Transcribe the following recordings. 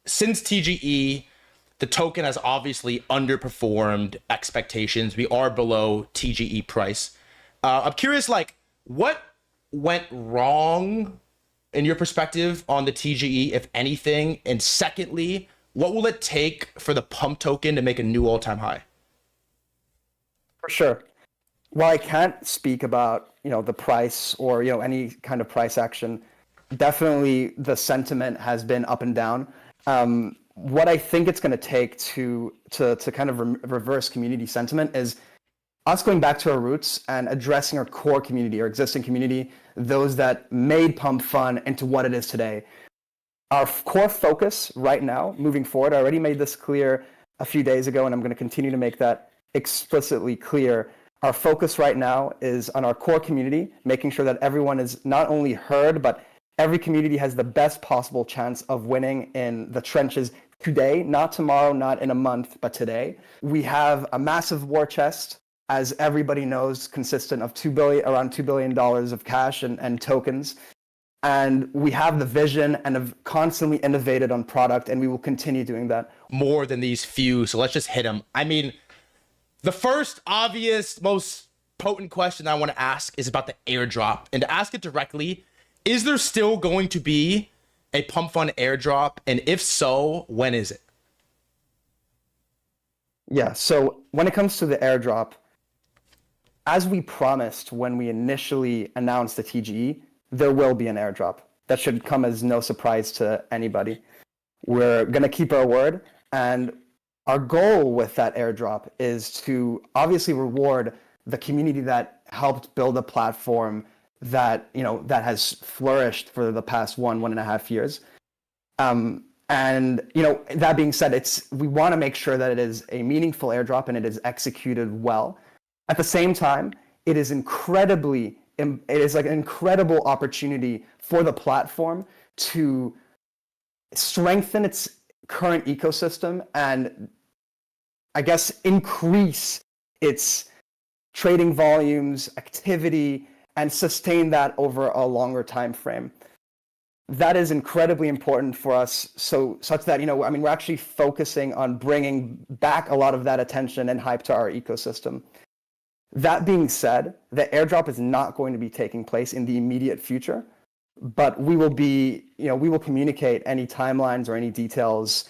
since TGE, the token has obviously underperformed expectations. We are below TGE price. I'm curious, like, what went wrong in your perspective on the TGE, if anything? And secondly, what will it take for the pump token to make a new all-time high? For sure. While I can't speak about, the price or, any kind of price action, definitely the sentiment has been up and down. What I think it's going to take to kind of reverse community sentiment is us going back to our roots and addressing our core community, our existing community, those that made Pump.Fun into what it is today. Our core focus right now, moving forward, I already made this clear a few days ago, and I'm going to continue to make that explicitly clear. Our focus right now is on our core community, making sure that everyone is not only heard, but every community has the best possible chance of winning in the trenches today, not tomorrow, not in a month, but today. We have a massive war chest, as everybody knows, consistent of around $2 billion of cash and tokens. And we have the vision and have constantly innovated on product, and we will continue doing that. More than these few, so let's just hit them. I mean, the first obvious, most potent question I want to ask is about the airdrop. And to ask it directly, is there still going to be a Pump.Fun airdrop? And if so, when is it? Yeah, so when it comes to the airdrop, as we promised when we initially announced the TGE, there will be an airdrop. That should come as no surprise to anybody. We're going to keep our word, and our goal with that airdrop is to obviously reward the community that helped build a platform that has flourished for the past 1.5 years. And that being said, we want to make sure that it is a meaningful airdrop and it is executed well. At the same time, it is like an incredible opportunity for the platform to strengthen its current ecosystem and, I guess, increase its trading volumes, activity, and sustain that over a longer time frame. That is incredibly important for us, such that we're actually focusing on bringing back a lot of that attention and hype to our ecosystem. That being said, the airdrop is not going to be taking place in the immediate future, but we will communicate any timelines or any details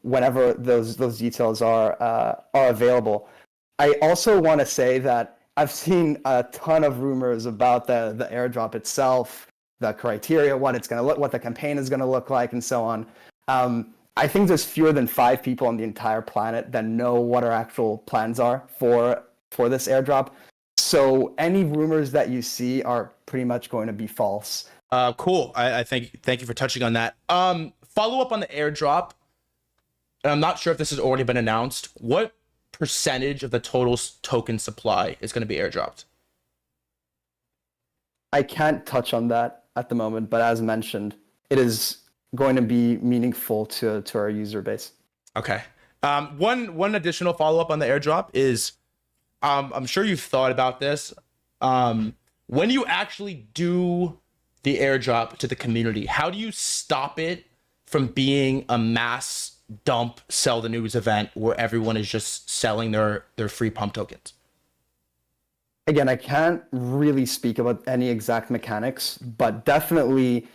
whenever those details are available. I also want to say that I've seen a ton of rumors about the airdrop itself, the criteria, what the campaign is going to look like, and so on. I think there's fewer than 5 people on the entire planet that know what our actual plans are for this airdrop. So any rumors that you see are pretty much going to be false. Cool. I thank you for touching on that. Follow up on the airdrop. And I'm not sure if this has already been announced. What percentage of the total token supply is going to be airdropped? I can't touch on that at the moment, but as mentioned, it is going to be meaningful to our user base. Okay. One additional follow up on the airdrop is, I'm sure you've thought about this. When you actually do the airdrop to the community, how do you stop it from being a mass dump, sell the news event where everyone is just selling their free pump tokens? Again, I can't really speak about any exact mechanics, but definitely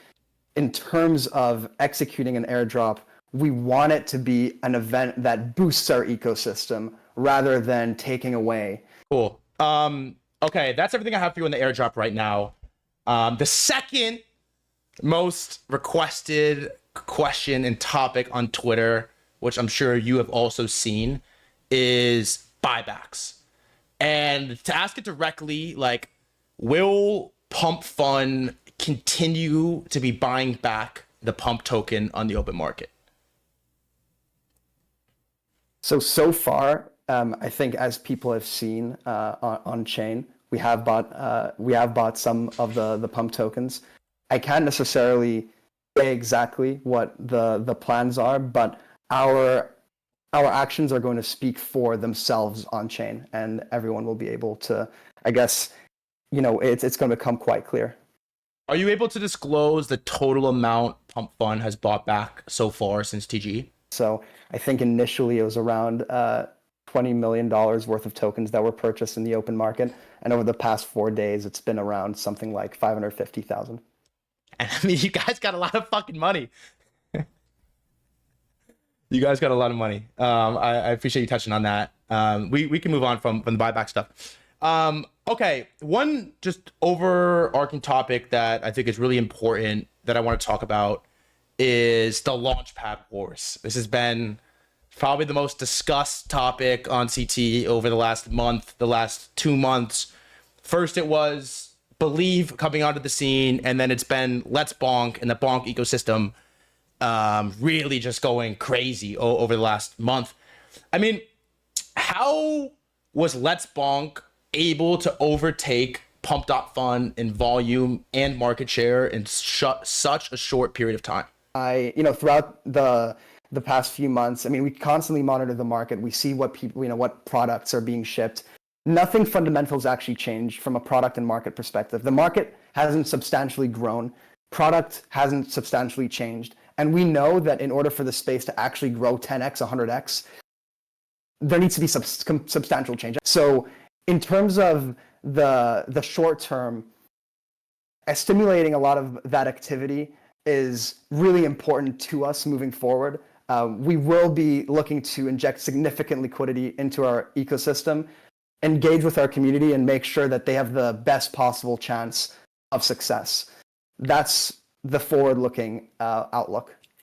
in terms of executing an airdrop, we want it to be an event that boosts our ecosystem rather than taking away. Cool. Okay, that's everything I have for you on the airdrop right now. The second most requested question and topic on Twitter, which I'm sure you have also seen, is buybacks. And to ask it directly, like, will Pump.Fun continue to be buying back the pump token on the open market? So far, I think as people have seen on chain, we have bought some of the pump tokens. I can't necessarily say exactly what the plans are, but our actions are going to speak for themselves on chain, and everyone will be able to, I guess, it's going to become quite clear. Are you able to disclose the total amount Pump.Fun has bought back so far since TGE? So I think initially it was around $20 million worth of tokens that were purchased in the open market. And over the past 4 days, it's been around something like 550,000. And I mean, you guys got a lot of fucking money. You guys got a lot of money. I appreciate you touching on that. We can move on from the buyback stuff. Okay, one just overarching topic that I think is really important that I want to talk about is the Launchpad wars. This has been probably the most discussed topic on CT over the last month, the last 2 months. First, it was Believe coming onto the scene, and then it's been Let's Bonk and the Bonk ecosystem really just going crazy over the last month. I mean, how was Let's Bonk able to overtake Pump.Fun in volume and market share in such a short period of time? Throughout the past few months, I mean, we constantly monitor the market. We see what people, what products are being shipped. Nothing fundamental has actually changed from a product and market perspective. The market hasn't substantially grown. Product hasn't substantially changed. And we know that in order for the space to actually grow 10x, 100x, there needs to be substantial change. So in terms of the short term, stimulating a lot of that activity is really important to us moving forward. We will be looking to inject significant liquidity into our ecosystem, engage with our community, and make sure that they have the best possible chance of success. That's the forward-looking outlook.